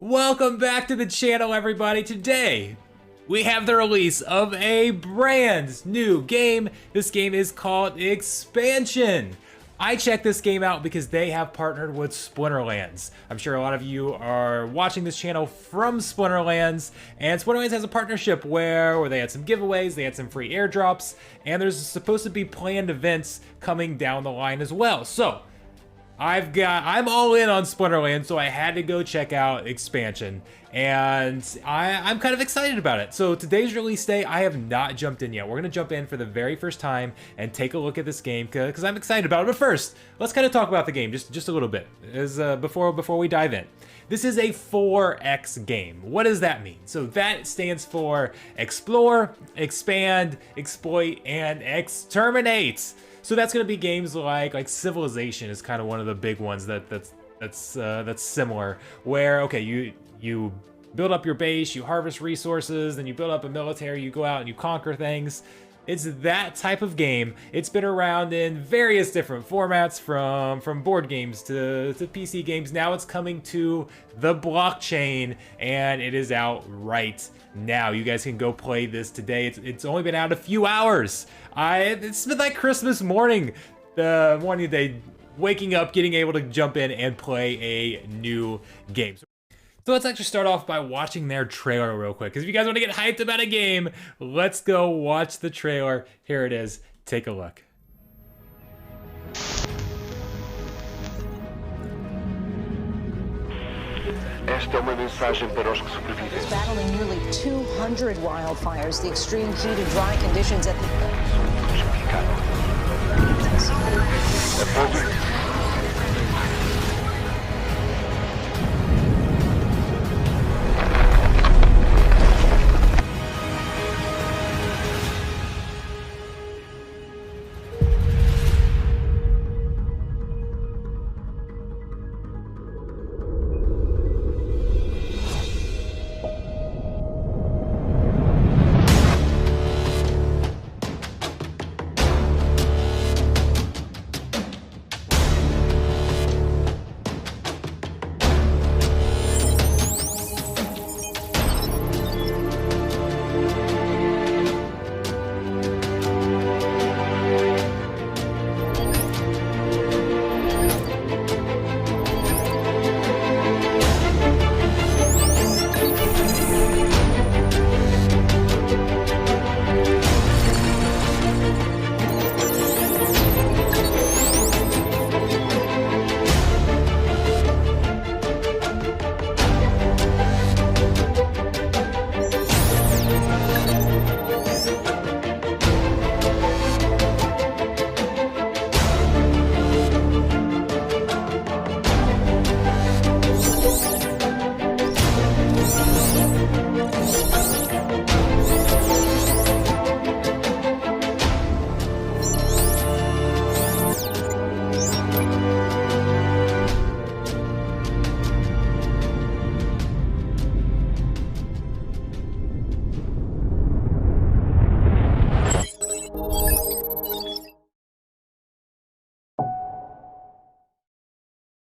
Welcome back to the channel, everybody. Today, we have the release of a brand new game. This game is called Xpansion. I checked this game out because they have partnered with Splinterlands. I'm sure a lot of you are watching this channel from Splinterlands, and Splinterlands has a partnership where they had some giveaways, they had some free airdrops, and there's supposed to be planned events coming down the line as well. So, I'm all in on Splinterlands, so I had to go check out Xpansion, and I'm kind of excited about it. So today's release day, I have not jumped in yet. We're gonna jump in for the very first time and take a look at this game because I'm excited about it. But first, let's kind of talk about the game just a little bit before we dive in. This is a 4X game. What does that mean? So that stands for explore, expand, exploit, and exterminate. So that's gonna be games like Civilization is kind of one of the big ones that's similar. Where okay, you build up your base, you harvest resources, then you build up a military, you go out and you conquer things. It's that type of game. It's been around in various different formats, from board games to PC games. Now it's coming to the blockchain, and it is out right now. You guys can go play this today. It's only been out a few hours. It's been like Christmas morning, the morning day, waking up, getting able to jump in and play a new game. So let's actually start off by watching their trailer real quick, because if you guys want to get hyped about a game, let's go watch the trailer. Here it is. Take a look. Esta é uma mensagem para os que sobrevivem. Battling nearly 200 wildfires, the extreme heat and dry conditions at the...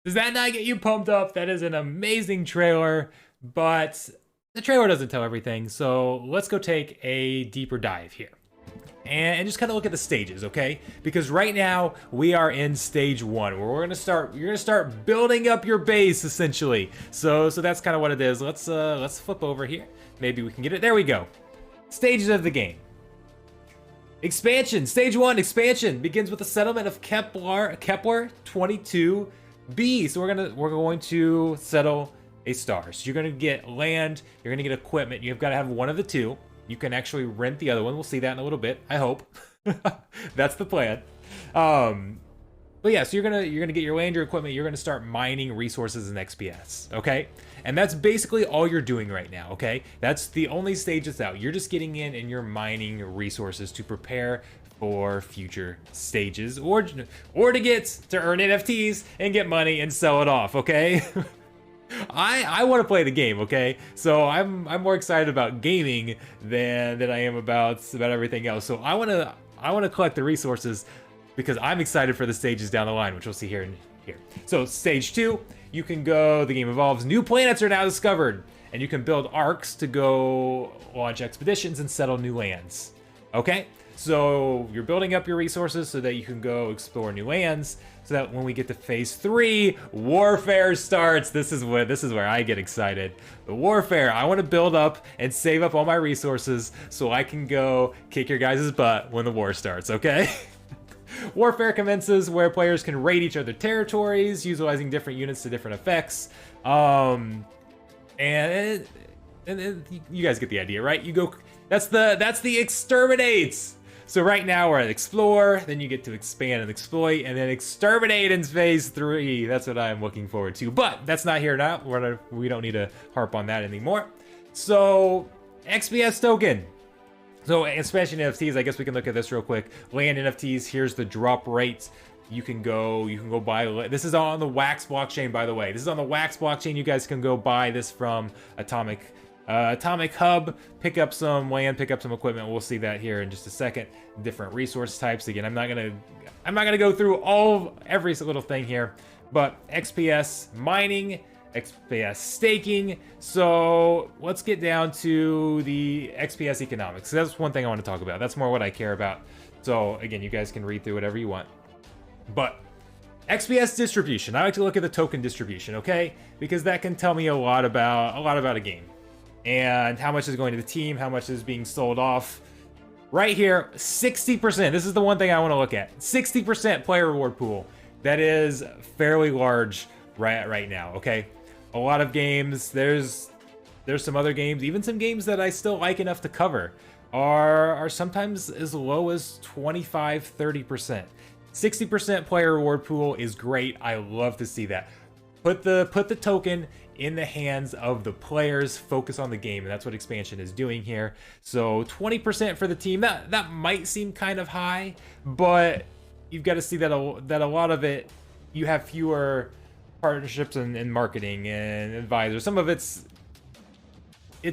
Does that not get you pumped up? That is an amazing trailer, but the trailer doesn't tell everything, so let's go take a deeper dive here. And just kind of look at the stages, okay? Because right now we are in stage 1, where you're gonna start building up your base essentially. So that's kind of what it is. Let's flip over here. Maybe we can get it. There we go. Stages of the game. Expansion, stage 1, expansion begins with the settlement of Kepler 22b. So we're going to settle a star. So you're gonna get land, you're gonna get equipment. You've got to have one of the two. You can actually rent the other one. We'll see that in a little bit, I hope. That's the plan. But yeah, so you're gonna get your land, your equipment. You're gonna start mining resources in XPS, okay? And that's basically all you're doing right now, okay? That's the only stage that's out. You're just getting in and you're mining resources to prepare for future stages, or to earn NFTs and get money and sell it off, okay? I want to play the game, okay? So I'm more excited about gaming than I am about everything else. So I want to collect the resources because I'm excited for the stages down the line, which we'll see here here. So stage 2, you can go, the game evolves, new planets are now discovered, and you can build arcs to go launch expeditions and settle new lands. Okay, so you're building up your resources so that you can go explore new lands, so that when we get to phase 3, warfare starts. This is where I get excited. The warfare, I want to build up and save up all my resources so I can go kick your guys' butt when the war starts, okay? Warfare commences where players can raid each other's territories, utilizing different units to different effects. And you guys get the idea, right? You go, that's the exterminates. So right now we're at explore, then you get to expand and exploit, and then exterminate in phase 3. That's what I'm looking forward to. But that's not here now. We don't need to harp on that anymore. So XPS token. So expansion NFTs, I guess we can look at this real quick. Land NFTs, here's the drop rate. You can go buy, this is on the Wax blockchain, by the way. This is on the Wax blockchain. You guys can go buy this from Atomic Hub, pick up some land, pick up some equipment. We'll see that here in just a second. Different resource types. Again, I'm not gonna go through every little thing here, but XPS mining, XPS staking. So let's get down to the XPS economics. That's one thing I want to talk about. That's more what I care about. So again, you guys can read through whatever you want. But XPS distribution. I like to look at the token distribution, okay? Because that can tell me a lot about a game. And how much is going to the team, how much is being sold off. Right here, 60%. This is the one thing I want to look at. 60% player reward pool. That is fairly large right now, okay? A lot of games, there's some other games, even some games that I still like enough to cover, are sometimes as low as 25, 30%. 60% player reward pool is great. I love to see that. Put the token in the hands of the players, focus on the game, and that's what Xpansion is doing here. So 20% for the team, that might seem kind of high, but you've got to see that a lot of it, you have fewer partnerships and marketing and advisors. Some of it's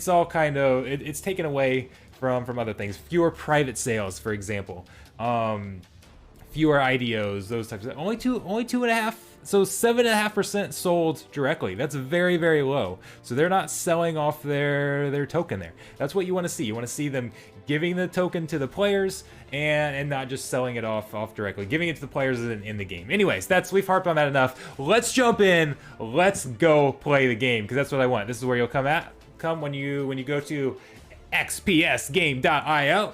all kind of, it's taken away from other things. Fewer private sales, for example. Fewer IDOs, those types of, only 2.5%. So 7.5% sold directly. That's very, very low. So they're not selling off their token there. That's what you want to see. You want to see them giving the token to the players and not just selling it off directly. Giving it to the players in the game. Anyways, we've harped on that enough. Let's jump in. Let's go play the game because that's what I want. This is where you'll come when you go to xpsgame.io.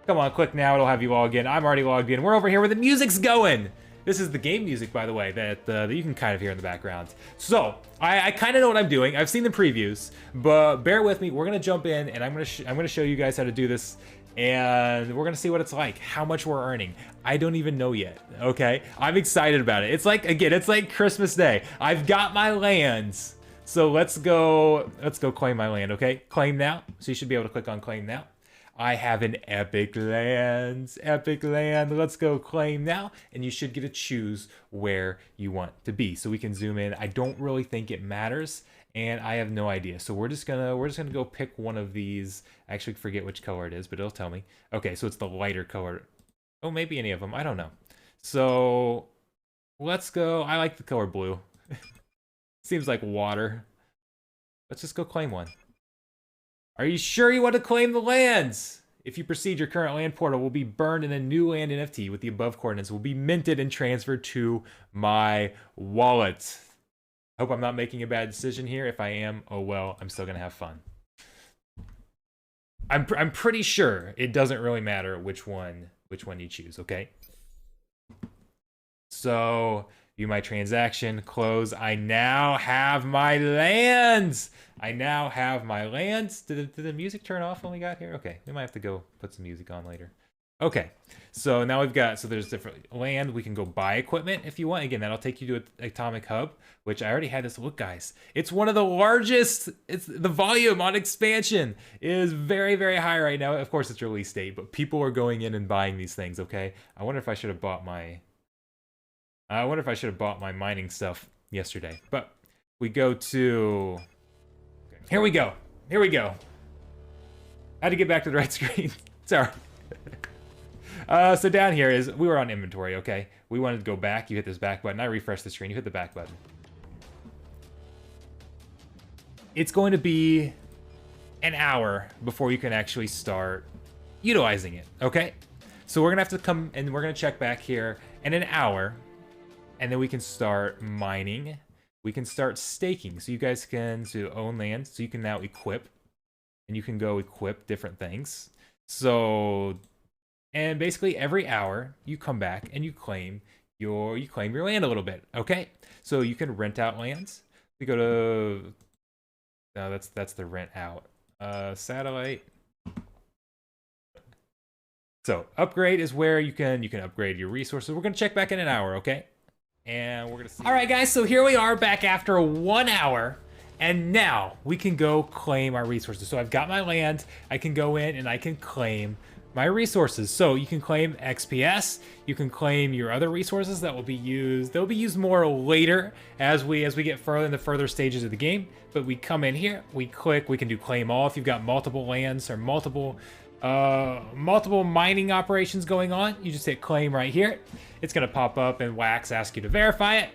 Come on, click now. It'll have you log in. I'm already logged in. We're over here where the music's going. This is the game music, by the way, that you can kind of hear in the background. So I kind of know what I'm doing. I've seen the previews, but bear with me. We're gonna jump in, and I'm gonna show you guys how to do this, and we're gonna see what it's like, how much we're earning. I don't even know yet. Okay, I'm excited about it. It's like Christmas Day. I've got my lands, so let's go claim my land. Okay, claim now. So you should be able to click on claim now. I have an epic land. Let's go claim now, and you should get to choose where you want to be. So we can zoom in. I don't really think it matters, and I have no idea. So we're just gonna go pick one of these. I actually forget which color it is, but it'll tell me. Okay, so it's the lighter color. Oh, maybe any of them. I don't know. So let's go. I like the color blue. Seems like water. Let's just go claim one. Are you sure you want to claim the lands? If you proceed, your current land portal will be burned and a new land NFT with the above coordinates will be minted and transferred to my wallet. Hope I'm not making a bad decision here. If I am, oh well, I'm still gonna have fun. I'm pretty sure it doesn't really matter which one you choose, okay? So, view my transaction, close. I now have my lands. Did the music turn off when we got here? Okay, we might have to go put some music on later. Okay, so now we've got, so there's different land. We can go buy equipment if you want. Again, that'll take you to Atomic Hub, which I already had this. Look, guys, it's one of the largest. It's the volume on Xpansion is very, very high right now. Of course, it's release date, but people are going in and buying these things, okay? I wonder if I should have bought my mining stuff yesterday. But we go to, here we go. I had to get back to the right screen. Sorry. So down here is, we were on inventory, okay? We wanted to go back. You hit this back button. I refresh the screen. You hit the back button. It's going to be an hour before you can actually start utilizing it, okay? So we're gonna have to come and we're gonna check back here in an hour, and then we can start mining. We can start staking. So you guys can own land. So you can now equip, and you can go equip different things. So, and basically every hour you come back and you claim your land a little bit, okay? So you can rent out lands. We go to, no, that's the rent out. Satellite. So upgrade is where you can upgrade your resources. We're gonna check back in an hour, okay? And we're gonna see. All right, guys. So here we are back after 1 hour, and now we can go claim our resources. So I've got my land. I can go in and I can claim my resources. So you can claim XPS. You can claim your other resources that will be used. They'll be used more later as we get further in the further stages of the game. But we come in here, we click. We can do claim all if you've got multiple lands or multiple mining operations going on. You just hit claim right here. It's gonna pop up and Wax ask you to verify it,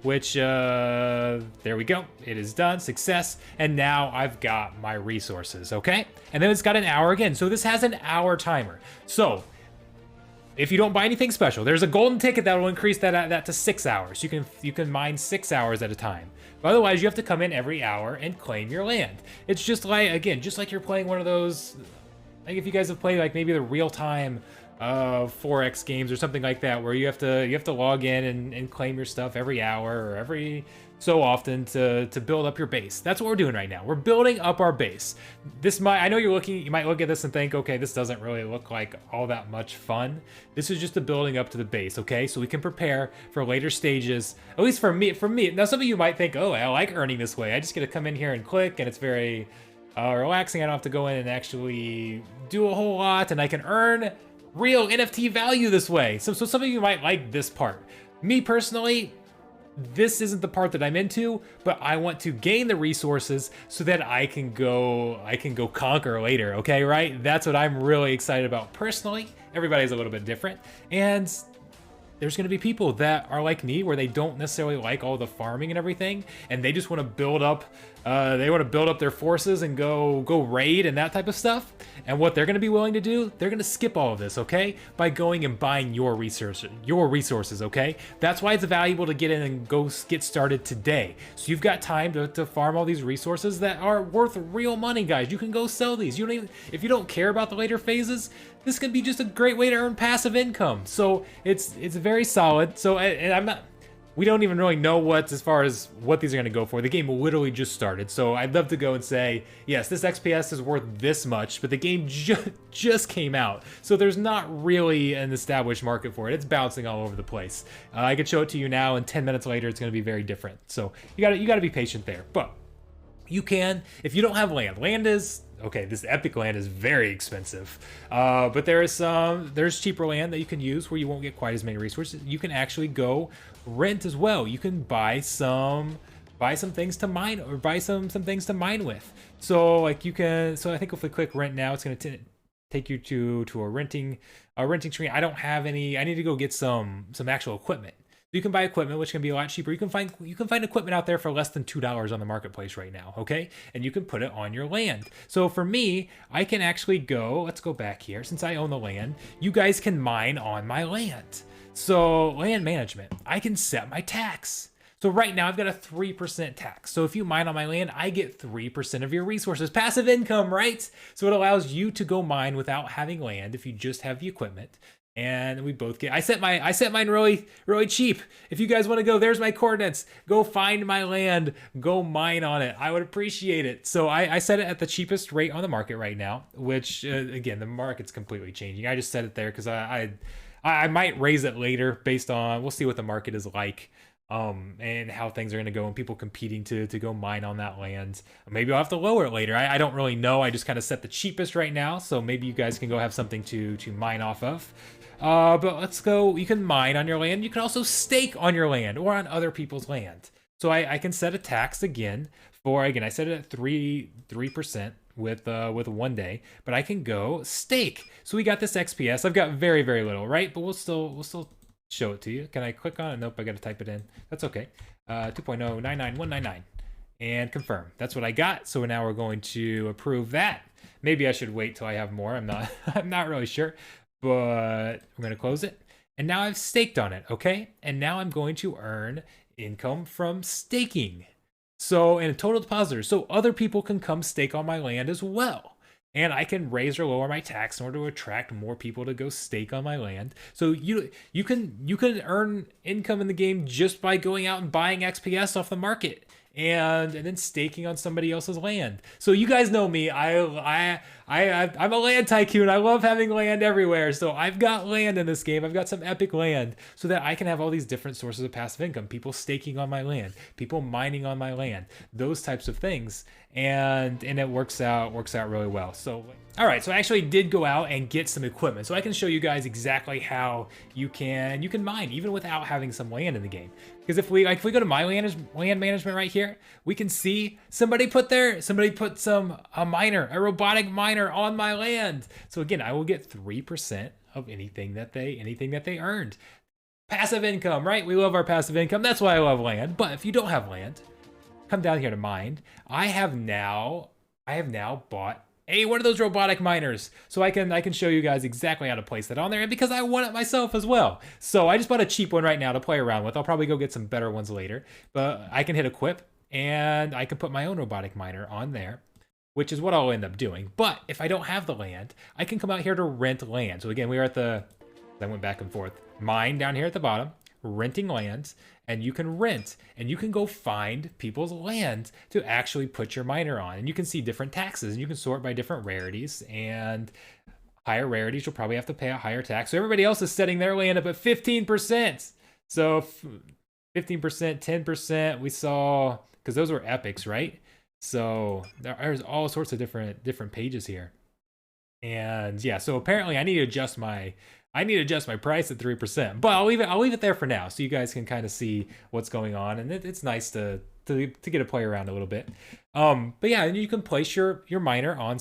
which there we go. It is done, success. And now I've got my resources, okay? And then it's got an hour again. So this has an hour timer. So if you don't buy anything special, there's a golden ticket that will increase that to 6 hours. You can mine 6 hours at a time. But otherwise, you have to come in every hour and claim your land. It's just like, again, just like you're playing one of those. Like if you guys have played like maybe the real-time Forex games or something like that, where you have to log in and claim your stuff every hour or every so often to build up your base. That's what we're doing right now. We're building up our base. I know you might look at this and think, okay, this doesn't really look like all that much fun. This is just a building up to the base, okay? So we can prepare for later stages. At least for me. Now some of you might think, oh, I like earning this way. I just get to come in here and click, and it's very relaxing. I don't have to go in and actually do a whole lot, and I can earn real NFT value this way. So some of you might like this part. Me personally, this isn't the part that I'm into, but I want to gain the resources so that I can go conquer later, okay, right? That's what I'm really excited about personally. Everybody's a little bit different, and there's going to be people that are like me, where they don't necessarily like all the farming and everything, and they just want to build up. They want to build up their forces and go raid and that type of stuff. And what they're going to be willing to do, they're going to skip all of this, okay? By going and buying your resources, okay? That's why it's valuable to get in and go get started today. So you've got time to farm all these resources that are worth real money, guys. You can go sell these. You don't even, if you don't care about the later phases, this can be just a great way to earn passive income. So it's very solid. So and we don't even really know as far as what these are going to go for. The game literally just started. So I'd love to go and say, yes, this XPS is worth this much, but the game just came out. So there's not really an established market for it. It's bouncing all over the place. I could show it to you now, and 10 minutes later, it's going to be very different. So you got to be patient there. But you can, if you don't have land. Land is, okay, this epic land is very expensive. But there's cheaper land that you can use where you won't get quite as many resources. You can actually go rent as well. You can buy some things to mine, or buy some things to mine with. So like you can, so I think if we click rent now, it's going to take you to a renting screen. I don't have any, I need to go get some actual equipment. You can buy equipment, which can be a lot cheaper. You can find equipment out there for less than $2 on the marketplace right now, okay? And you can put it on your land. So for me, I can actually go, let's go back here. Since I own the land, you guys can mine on my land. So land management, I can set my tax. So right now I've got a 3% tax. So if you mine on my land, I get 3% of your resources. Passive income, right? So it allows you to go mine without having land if you just have the equipment. And we both get, I set mine really, really cheap. If you guys want to go, there's my coordinates. Go find my land, go mine on it. I would appreciate it. So I set it at the cheapest rate on the market right now, which again, the market's completely changing. I just set it there because I might raise it later based on, we'll see what the market is like. And how things are going to go, and people competing to go mine on that land. Maybe I'll have to lower it later. I don't really know. I just kind of set the cheapest right now, so maybe you guys can go have something to mine off of. But let's go. You can mine on your land. You can also stake on your land or on other people's land. So I can set a tax again for, again, I set it at 3%. with 1 day, but I can go stake. So we got this XPS. I've got very, very little, right? But we'll still show it to you. Can I click on it? Nope, I got to type it in. That's okay. 2.0999199 and confirm. That's what I got. So now we're going to approve that. Maybe I should wait till I have more. I'm not I'm not really sure, but I'm going to close it. And now I've staked on it, okay? And now I'm going to earn income from staking. So in a total depositor, so other people can come stake on my land as well. And I can raise or lower my tax in order to attract more people to go stake on my land. So you can earn income in the game just by going out and buying XPS off the market and then staking on somebody else's land. So you guys know me. I'm a land tycoon. I love having land everywhere. So I've got land in this game. I've got some epic land so that I can have all these different sources of passive income. People staking on my land, people mining on my land, those types of things. And it works out really well. So all right, so I actually did go out and get some equipment. So I can show you guys exactly how you can mine even without having some land in the game. Because if we go to my land management right here, we can see somebody put a robotic miner on my land. So again, I will get 3% of anything that they earned. Passive income, right? We love our passive income. That's why I love land. But if you don't have land, come down here to mine. I have now bought one of those robotic miners, so I can show you guys exactly how to place that on there, and because I want it myself as well. So I just bought a cheap one right now to play around with. I'll probably go get some better ones later, but I can hit equip and I can put my own robotic miner on there, which is what I'll end up doing. But if I don't have the land, I can come out here to rent land. So again, we are at I went back and forth. Mine down here at the bottom, renting land, and you can rent and you can go find people's land to actually put your miner on, and you can see different taxes and you can sort by different rarities, and higher rarities you'll probably have to pay a higher tax. So everybody else is setting their land up at 15%. So 15%, 10% we saw, because those were epics, right? So there's all sorts of different pages here. And yeah, so apparently I need to adjust my price at 3%, but I'll leave it there for now, so you guys can kind of see what's going on, and it's nice to get to play around a little bit. But yeah, and you can place your miner on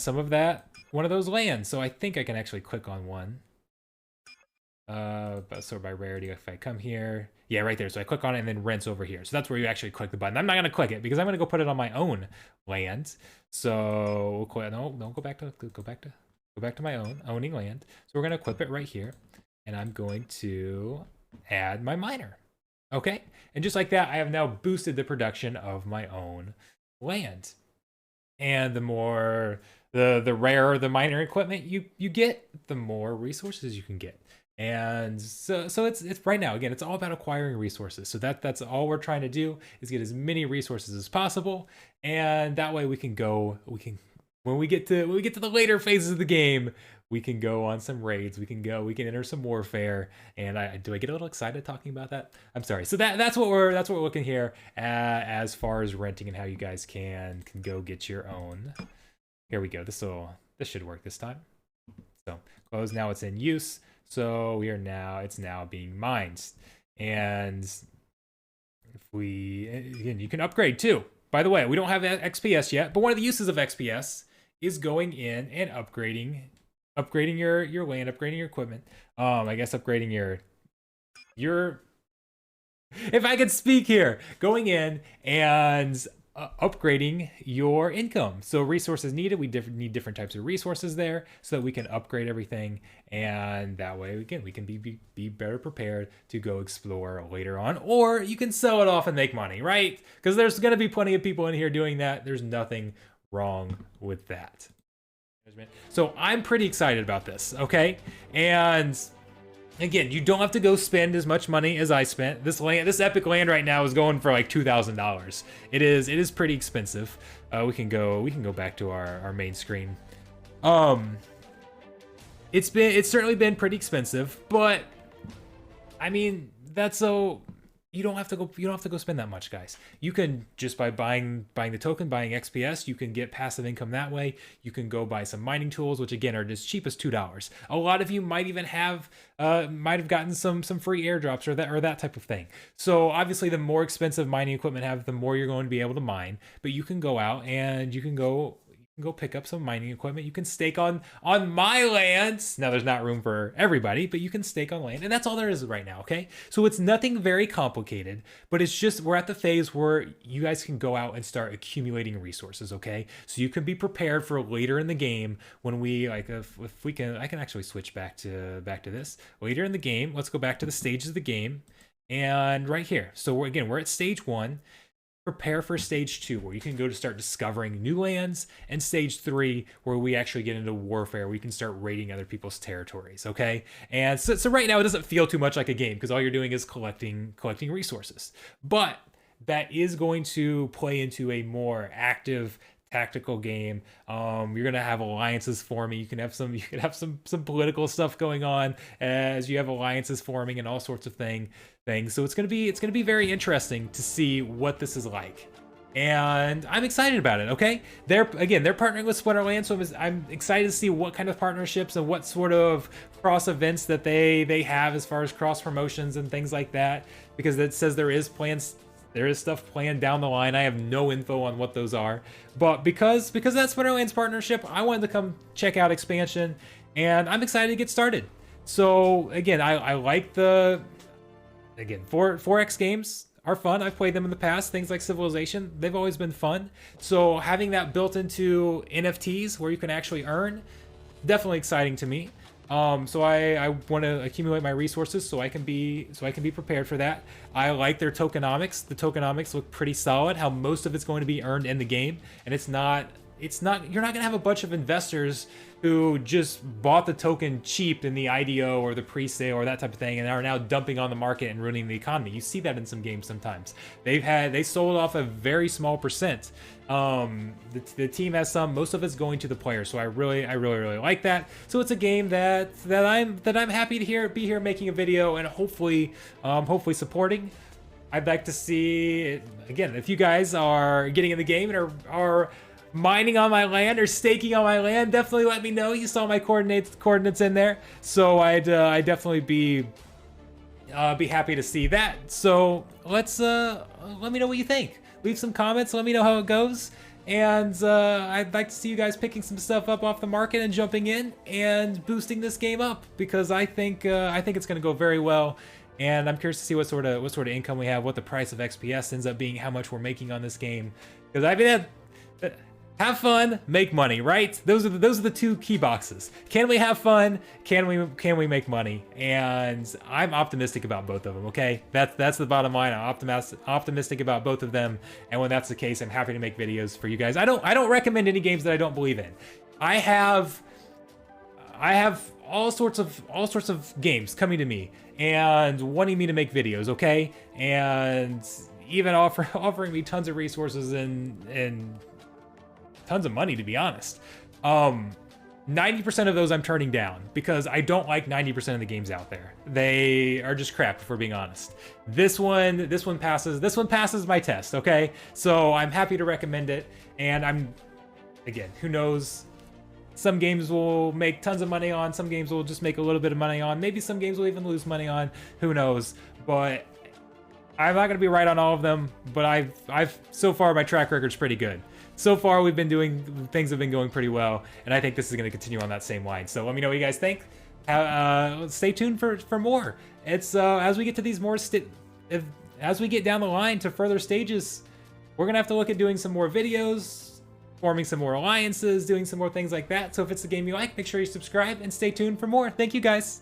one of those lands. So I think I can actually click on one. But sort by rarity, if I come here, yeah, right there. So I click on it and then rents over here. So that's where you actually click the button. I'm not gonna click it because I'm gonna go put it on my own land. So no, go back to my owning land. So we're gonna equip it right here, and I'm going to add my miner. Okay, and just like that, I have now boosted the production of my own land. And the rarer the miner equipment you get, the more resources you can get. And so it's right now, again, it's all about acquiring resources. So that's all we're trying to do, is get as many resources as possible, and that way we can when we get to the later phases of the game, we can go on some raids, we can enter some warfare. And do I get a little excited talking about that? I'm sorry. So that's what we're looking here as far as renting and how you guys can go get your own. Here we go. This should work this time. So close. Now it's in use. So it's now being mined. And again, you can upgrade too. By the way, we don't have XPS yet, but one of the uses of XPS is going in and upgrading your land, upgrading your equipment. I guess upgrading your if I could speak here, going in and upgrading your income. So resources needed, we need different types of resources there so that we can upgrade everything, and that way again we can be better prepared to go explore later on, or you can sell it off and make money, right? Because there's going to be plenty of people in here doing that. There's nothing wrong with that. So I'm pretty excited about this, okay? And again, you don't have to go spend as much money as I spent. This epic land right now is going for like $2,000. It is pretty expensive. We can go back to our main screen. It's certainly been pretty expensive, but I mean, you don't have to go spend that much, guys. You can just by buying the token, buying XPS, you can get passive income that way. You can go buy some mining tools, which again are as cheap as $2. A lot of you might even have gotten some free airdrops or that type of thing. So obviously, the more expensive mining equipment have, the more you're going to be able to mine. But you can go out and you can go go pick up some mining equipment. You can stake on my land. Now there's not room for everybody, but you can stake on land, and that's all there is right now. Okay, so it's nothing very complicated, but it's just we're at the phase where you guys can go out and start accumulating resources. Okay, so you can be prepared for later in the game when we like if we can. I can actually switch back to this later in the game. Let's go back to the stages of the game, and right here. So we're at stage 1. Prepare for stage 2, where you can go to start discovering new lands, and stage 3, where we actually get into warfare. We can start raiding other people's territories. Okay, and so right now it doesn't feel too much like a game because all you're doing is collecting resources, but that is going to play into a more active tactical game. You're gonna have alliances forming. You can have some political stuff going on as you have alliances forming and all sorts of things. So it's gonna be very interesting to see what this is like, and I'm excited about it. Okay, they're partnering with Splinterland, so I'm excited to see what kind of partnerships and what sort of cross events that they have as far as cross promotions and things like that, because it says there is stuff planned down the line. I have no info on what those are, but because that's Splinterland's partnership, I wanted to come check out Xpansion, and I'm excited to get started. So again, I like 4X games are fun. I've played them in the past. Things like Civilization, they've always been fun. So having that built into NFTs where you can actually earn, definitely exciting to me. So I want to accumulate my resources so I can be prepared for that. I like their tokenomics. The tokenomics look pretty solid. How most of it's going to be earned in the game, and you're not gonna have a bunch of investors who just bought the token cheap in the IDO or the pre-sale or that type of thing and are now dumping on the market and ruining the economy. You see that in some games sometimes. They sold off a very small percent. The team has some. Most of it's going to the players, so I really like that. So it's a game that I'm happy to be here making a video and hopefully supporting. I'd like to see, again, if you guys are getting in the game and are mining on my land or staking on my land, definitely let me know. You saw my coordinates in there, so I'd definitely be happy to see that. So let me know what you think. Leave some comments. Let me know how it goes. And I'd like to see you guys picking some stuff up off the market and jumping in and boosting this game up, because I think it's going to go very well. And I'm curious to see what sort of income we have, what the price of XPS ends up being, how much we're making on this game. Because I've been have fun, make money, right? Those are the two key boxes. Can we have fun? Can we make money? And I'm optimistic about both of them. Okay, that's the bottom line. I'm optimistic about both of them, and when that's the case, I'm happy to make videos for you guys. I don't recommend any games that I don't believe in. I have all sorts of games coming to me and wanting me to make videos. Okay, and even offering me tons of resources and tons of money, to be honest. 90% of those I'm turning down because I don't like 90% of the games out there. They are just crap, if we're being honest. This one passes my test, okay? So I'm happy to recommend it, and again, who knows? Some games will make tons of money on, some games will just make a little bit of money on, maybe some games will even lose money on, who knows? But I'm not gonna be right on all of them, but I've so far my track record's pretty good. So far, things have been going pretty well, and I think this is going to continue on that same line. So let me know what you guys think. Stay tuned for more. It's as we get to these as we get down the line to further stages, we're gonna have to look at doing some more videos, forming some more alliances, doing some more things like that. So if it's the game you like, make sure you subscribe and stay tuned for more. Thank you guys.